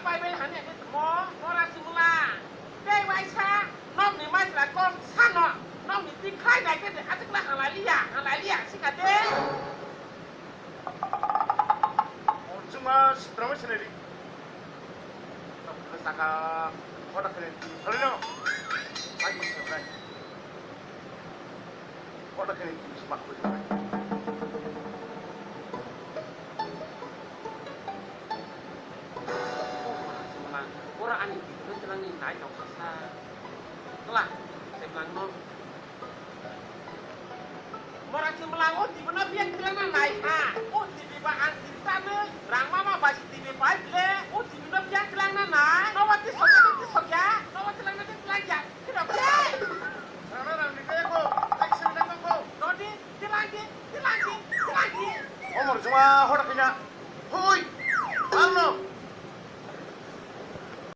bay bay hẳn này cái mò ra simula đây bay xa nó thì mai là con san nó thì đi khai này cái ăn tức là hàng lại lia xin cả đấy cuma seberapa sendiri saka kota keren kalau no ayo sebenarnya kota keren semak orang aneh itu telah naik dong sasa telah saya bilang no orang si melangut di mana biang telah naik oh di bibaan di sana rang mama pasti di bibaan le oh di mana biang telah naik no waktu